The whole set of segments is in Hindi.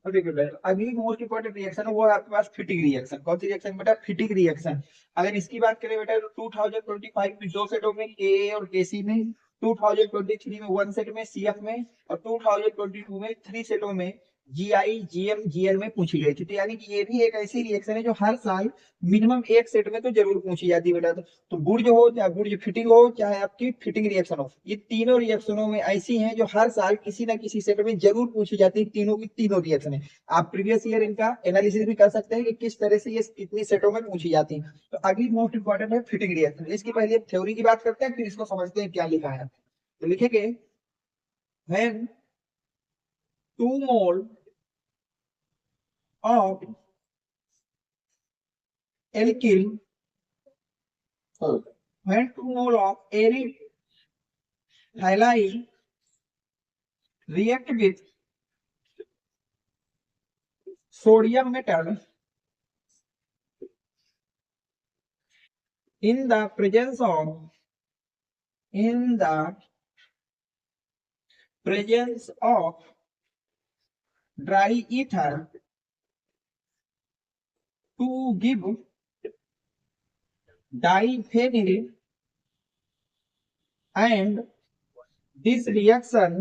और देखिए बेटा, अगली मोस्ट इंपॉर्टेंट रिएक्शन है वो है आपके पास फिटिंग रिएक्शन। कौन सी रिएक्शन बेटा? Fitting reaction. अगर इसकी बात करें बेटा तो 2025 में दो सेटों में, के और केसी में, 2023 में वन सेट में सीएफ में, और 2022 में थ्री सेटों में जीआई जीएम जीएल में पूछी गई थी। तो यानी कि ये भी एक ऐसी रिएक्शन है जो हर साल मिनिमम एक सेट में तो जरूर पूछी जाती है बेटा। तो बुर्ज हो चाहे बुर्ज फिटिंग हो चाहे आपकी फिटिंग रिएक्शन हो, ये तीनों रिएक्शनों में ऐसी हैं जो हर साल किसी ना किसी सेट में जरूर पूछी जाती है। तीनों की तीनों रिएक्शन है। आप प्रीवियस ईयर इनका एनालिसिस भी कर सकते हैं कि किस तरह से ये कितनी सेटों में पूछी जाती है। तो अगली मोस्ट इंपॉर्टेंट है फिटिंग रिएक्शन। इसकी पहले थ्योरी की बात करते हैं, फिर इसको समझते हैं क्या लिखा है। तो लिखेंगे, when 2 mole of alkyl when 2 mole of aryl halide react with sodium metal in the presence of in the presence of dry ether to give diphenyl, and this reaction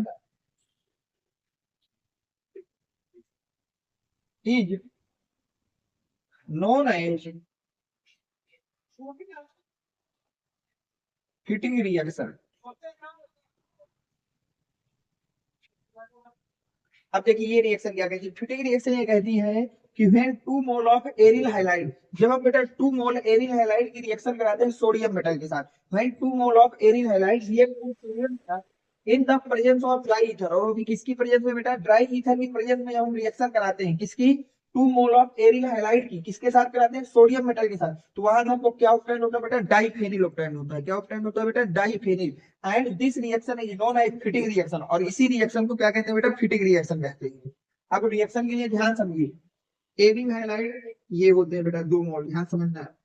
is known as heating reaction। अब देखिए ये रिएक्शन क्या कहती है, फिटिंग रिएक्शन ये कहती है कि when 2 mole of aryl halide, जब हम बेटा 2 मोल एरिल हाइलाइड की रिएक्शन कराते हैं सोडियम मेटल के साथ, when 2 mole of aryl halide react with sodium in the presence of dry ether, और भी किसकी प्रेजेंस में बेटा? ड्राई ईथर की प्रेजेंस में जब हम रिएक्शन कराते हैं किसकी? 2 मोल ऑफ एरिल हाइलाइड की, किसके साथ कराते हैं? सोडियम मेटल के साथ। तो वहां हमको क्या ऑक्टेन होता है बेटा? डाइफेनिल ऑक्टेन होता है। क्या ऑक्टेन होता है बेटा? Diphenyl. And this reaction is known as Fittig reaction, और इसी रिएक्शन को क्या कहते हैं बेटा? फिटिंग रिएक्शन कहते हैं। अब रिएक्शन के लिए ध्यान समझिए, एरिल हाइलाइड ये होते हैं बेटा 2 मोल, ध्यान समझना है।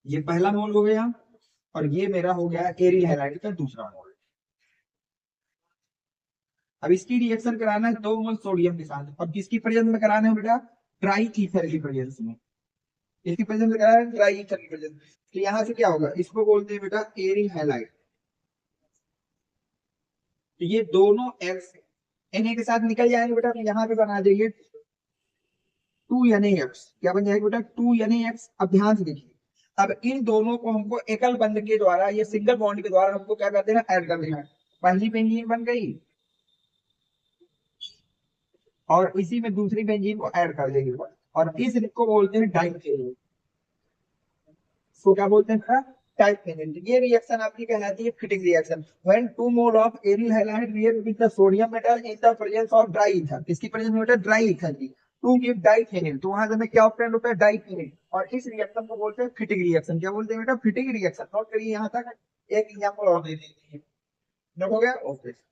ये पहला मोल हो गया, और ये मेरा हो गया एरिल हाइलाइड का दूसरा मोल। अब इसकी रिएक्शन कराना है 2 मोल सोडियम के साथ, और किसकी प्रेजेंस में कराना है बेटा? ट्राई ईथर की प्रेजेंस में। इसकी प्रेजेंस में कराना है ट्राई ईथर की प्रेजेंस। तो यहाँ से क्या होगा? इसको बोलते हैं बेटा एरिल हाइलाइड। तो ये दोनों एक्स एन के साथ निकल जाएंगे बेटा, तो यहाँ पे बना देंगे 2 NaX। क्या बन जाएगा बेटा? 2 NaX। अब ध्यान से देखिए, अब इन दोनों को हमको एकल बंध के द्वारा, ये सिंगल बॉन्ड के द्वारा हमको क्या कर देना? ऐड कर देना है। पहली बेंजीन बन गई, और इसी में दूसरी बेंजीन को ऐड कर देंगे, और इस को बोलते हैं डाइफेनिल। इसको क्या बोलते हैं? डाइफेनिल। ये रिएक्शन आपकी कहलाती है fitting reaction. When 2 mole of aryl halide react with the sodium metal in the presence of dry ether, किसकी प्रेजेंस में बेटा? ड्राई ईथर की, टू गिव डाइफेनिल। तो वहां से हमें क्या ऑब्टेन होता है? डाइफेनिल। और इस रिएक्शन को बोलते हैं फिटिंग रिएक्शन। क्या बोलते हैं बेटा? Fitting reaction. नोट करिए यहाँ तक। एक एग्जांपल और दे देते हैं। नोट हो गया? ओके।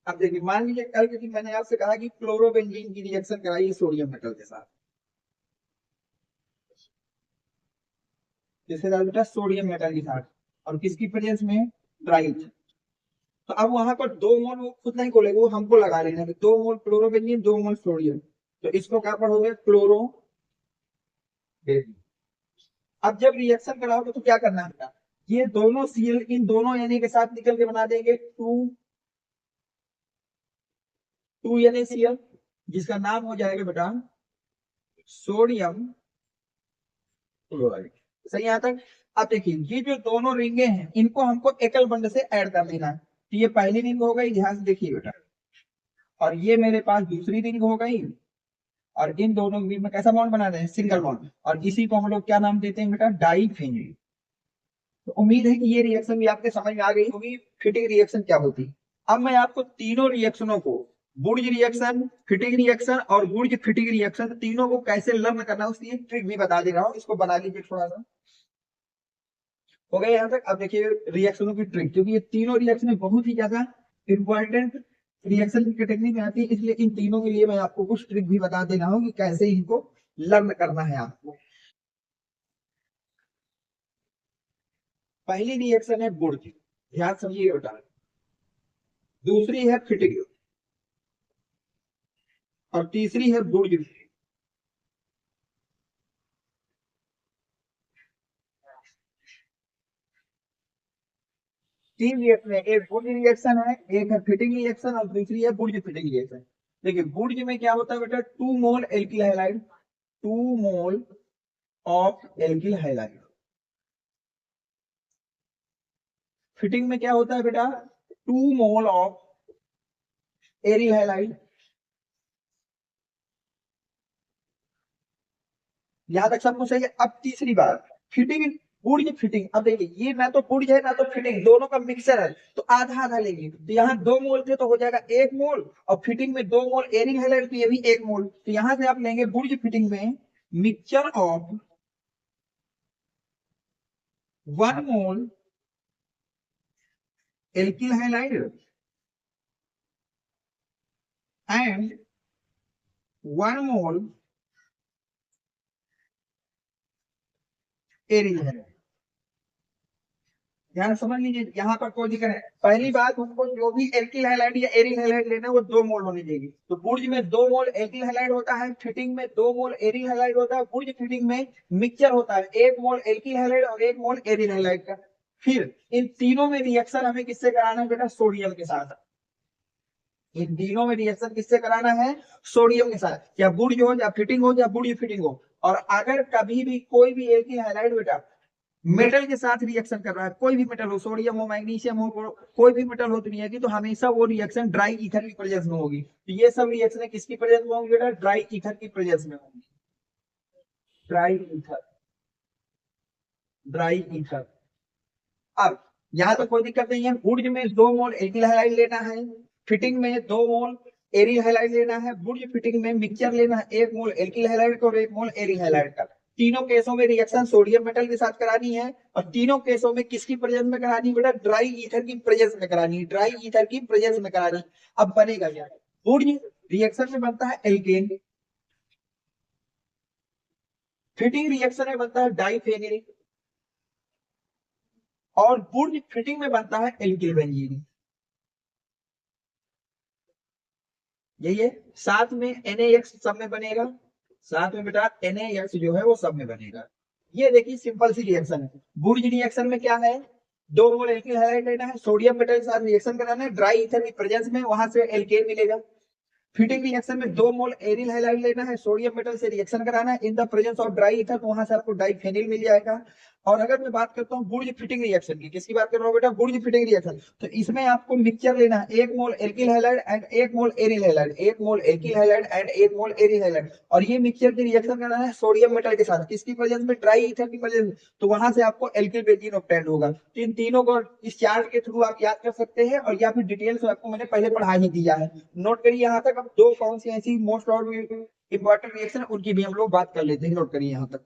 अब देखिए, मान लीजिए कल के दिन मैंने आपसे कहा कि क्लोरोबेंजीन की रिएक्शन कराई सोडियम मेटल के साथ, किसके साथ बेटा? सोडियम मेटल के साथ, और किसकी प्रेजेंस में? ड्राई। तो अब वहां पर 2 मोल वो खुद नहीं खोलेगा, वो हमको लगा लेना है। 2 मोल क्लोरोबेंजीन, 2 मोल सोडियम। तो इसको क्या पढ़ोगे? क्लोरो। अब जब रिएक्शन कराओगे तो क्या करना है? ये दोनों सीएल इन दोनों एन के साथ निकल के बना देंगे टू NaCl, जिसका नाम हो जाएगा बेटा सोडियम क्लोराइड। सही यहाँ तक? अब देखिए, ये जो दोनों रिंगे हैं इनको हमको एकल बंध से ऐड कर देना है। तो ये पहली रिंग हो गई, ध्यान से देखिए बेटा, और ये मेरे पास दूसरी रिंग हो गई, और इन दोनों के बीच में कैसा बॉन्ड बना रहे हैं? Single bond. और इसी को हम लोग क्या नाम देते हैं बेटा? डाइफेनिल। तो उम्मीद है कि ये रिएक्शन भी आपके समझ में आ गई होगी, फिटिंग रिएक्शन क्या होती है। अब मैं आपको तीनों रिएक्शनों को, बुर्ज रिएक्शन, फिटिंग रिएक्शन और बुर्ज फिटिंग रिएक्शन, तीनों को कैसे लर्न करना है उसकी एक ट्रिक भी बता दे रहा हूँ। इसको बना लीजिए थोड़ा सा। हो गया यहाँ तक? अब देखिए रिएक्शनों की ट्रिक, क्योंकि ये तीनों रिएक्शन बहुत ही ज्यादा इंपॉर्टेंट रिएक्शन की कैटेगरी में आती है, इसलिए इन तीनों के लिए मैं आपको कुछ ट्रिक भी बता दे रहा हूँ कि कैसे इनको लर्न करना है आपको। पहली रिएक्शन है बुर्ज, ध्यान समझिए बेटा, दूसरी है फिटिंग और तीसरी है बुर्ज। तीन रिएक्शन है, एक बुर्ज रिएक्शन है, एक है फिटिंग रिएक्शन और दूसरी है बुर्ज फिटिंग रिएक्शन। देखिए बुर्ज में क्या होता है बेटा, 2 mole alkyl halide, 2 mole of alkyl halide. Fittig में क्या होता है बेटा, 2 मोल ऑफ एरिल हैलाइड। यहां तक सब कुछ सही है। अब तीसरी बात, फिटिंग, बुर्ज फिटिंग। अब देखिए ये ना तो बुर्ज है ना तो फिटिंग, दोनों का मिक्सर है, तो आधा आधा लेंगे। तो यहाँ 2 मोल थे तो हो जाएगा 1 मोल, और फिटिंग में 2 मोल एरिल हैलाइड, तो ये भी 1 मोल। तो यहाँ से आप लेंगे बुर्ज फिटिंग में mixture of 1 mole alkyl halide and 1 mole aryl halide. ध्यान समझ लीजिए, यहाँ पर कोई दिक्कत है। पहली बात, हमको जो भी एल्किल हैलाइड या एरिल हैलाइड लेना है वो 2 मोल होनी चाहिए। तो बुर्ज में 2 मोल एल्किल हैलाइड होता है, फिटिंग में 2 मोल एरिल हैलाइड होता है। बुर्ज फिटिंग में मिक्सचर होता है, 1 मोल एल्किल हैलाइड और 1 मोल एरिल हैलाइड का। फिर इन तीनों में रिएक्शन हमें किससे कराना है बेटा, सोडियम के साथ। इन तीनों में रिएक्शन किससे कराना है, सोडियम के साथ। या बुर्ज हो या फिटिंग हो या बुर्ज फिटिंग हो। और अगर कभी भी कोई भी एल्किल हैलाइड बेटा मेटल के साथ रिएक्शन कर रहा है, कोई भी मेटल हो, सोडियम हो, मैग्नीशियम हो, कोई भी मेटल हो दुनिया की, तो हमेशा वो रिएक्शन ड्राई ईथर की प्रेजेंस में होगी। तो ये सब रिएक्शन किसकी प्रेजेंस में होंगी बेटा, ड्राई ईथर की प्रेजेंस में होंगी। Dry ether, dry ether. अब यहाँ तो कोई दिक्कत नहीं है, बुर्ज में 2 मोल एल्किल हैलाइड लेना है, फिटिंग में 2 मोल एरिल हैलाइड लेना है, बुर्ज फिटिंग में मिक्सचर लेना है, 1 मोल एल्किल हैलाइड का और 1 मोल एरिल हैलाइड का। तीनों केसों में रिएक्शन सोडियम मेटल के साथ करानी है, और तीनों केसों में किसकी प्रेजेंस में करानी है बेटा, ड्राई ईथर की प्रेजेंस में करानी है, ड्राई ईथर की प्रेजेंस में करानी है। अब बनेगा क्या, बुर्ज रिएक्शन में बनता है एल्केन, फिटिंग रिएक्शन में बनता है डाइफेनिल, और बुर्ज फिटिंग में बनता है एल्किल बेंजीन। यही है, साथ में NaX सब में बनेगा, साथ में बेटा NaX जो है वो सब में बनेगा। ये देखिए सिंपल सी रिएक्शन है। बुर्ज रिएक्शन में क्या है, 2 मोल एल्किल हैलाइड लेना है, सोडियम मेटल के साथ रिएक्शन कराना है, ड्राई ईथर की प्रेजेंस में, वहां से एल्केन मिलेगा। फिटिंग रिएक्शन में 2 मोल एरिल हैलाइड लेना है, सोडियम मेटल से रिएक्शन कराना है in the presence of dry ether, तो वहां से आपको डाइफेनिल मिल जाएगा। और अगर मैं बात करता हूँ बुर्ज फिटिंग रिएक्शन की, किसकी बात कर रहा हूँ बेटा, बुर्ज फिटिंग रिएक्शन, तो इसमें आपको मिक्सचर लेना है, 1 mole alkyl halide and 1 mole aryl halide, 1 mole alkyl halide and 1 mole aryl halide. और ये मिक्सचर की रिएक्शन करना है सोडियम मेटल के साथ, किसकी प्रेजेंस में, ड्राई ईथर की प्रेजेंस में, तो वहां से आपको एल्किल बेंजीन ऑब्टेन होगा। तो इन तीनों को इस चार्ट के थ्रू आप याद कर सकते हैं, और या फिर डिटेल्स आपको मैंने पहले पढ़ा ही दिया है, नोट करिए यहाँ तक। अब दो कौन सी ऐसी मोस्ट और इंपॉर्टेंट रिएक्शन उनकी भी हम लोग बात कर लेते हैं, नोट करिए यहाँ तक।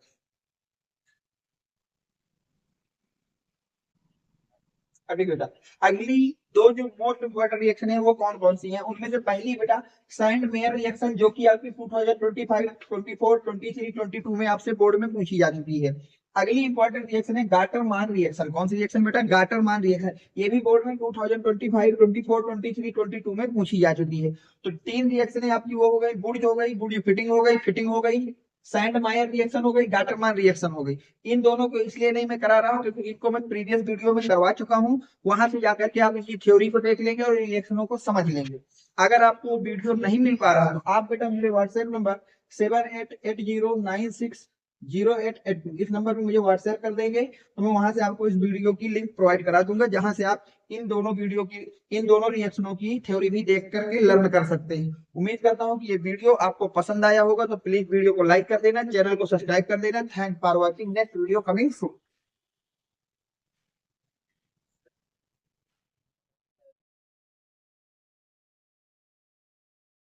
अभी बेटा अगली दो जो मोस्ट इंपॉर्टेंट रिएक्शन है वो कौन कौन सी हैं, उनमें से पहली बेटा सैंड मेयर रिएक्शन, जो कि आपकी 2025, 24, 23, 22 में आपसे बोर्ड में पूछी जा चुकी है। अगली इंपॉर्टेंट रिएक्शन है गाटर मान रिएक्शन। कौन सी रिएक्शन बेटा, गाटर मान रिएक्शन। ये भी बोर्ड में 2025, 24, 23, 22 में पूछी जा चुकी है। तो तीन रिएक्शन आपकी वो हो गई, बुर्ज हो गई, बुर्ज फिटिंग हो गई, फिटिंग हो गई, सैंड मायर रिएक्शन हो गई, गाटरमान रिएक्शन हो गई। इन दोनों को इसलिए नहीं मैं करा रहा हूँ क्योंकि इनको मैं प्रीवियस वीडियो में करवा चुका हूँ, वहां से जाकर के आप इसकी थ्योरी को देख लेंगे और रिएक्शनों को समझ लेंगे। अगर आपको वीडियो नहीं मिल पा रहा तो आप बेटा मेरे व्हाट्सएप नंबर 7880960882 इस नंबर पे मुझे व्हाट्सएप कर देंगे, तो मैं वहां से आपको इस वीडियो की लिंक प्रोवाइड करा दूंगा, जहां से आप इन दोनों रिएक्शनों की थ्योरी भी देख करके लर्न कर सकते हैं। उम्मीद करता हूँ कि ये वीडियो आपको पसंद आया होगा, तो प्लीज वीडियो को लाइक कर देना, चैनल को सब्सक्राइब कर देना। Thank for watching, next video coming soon.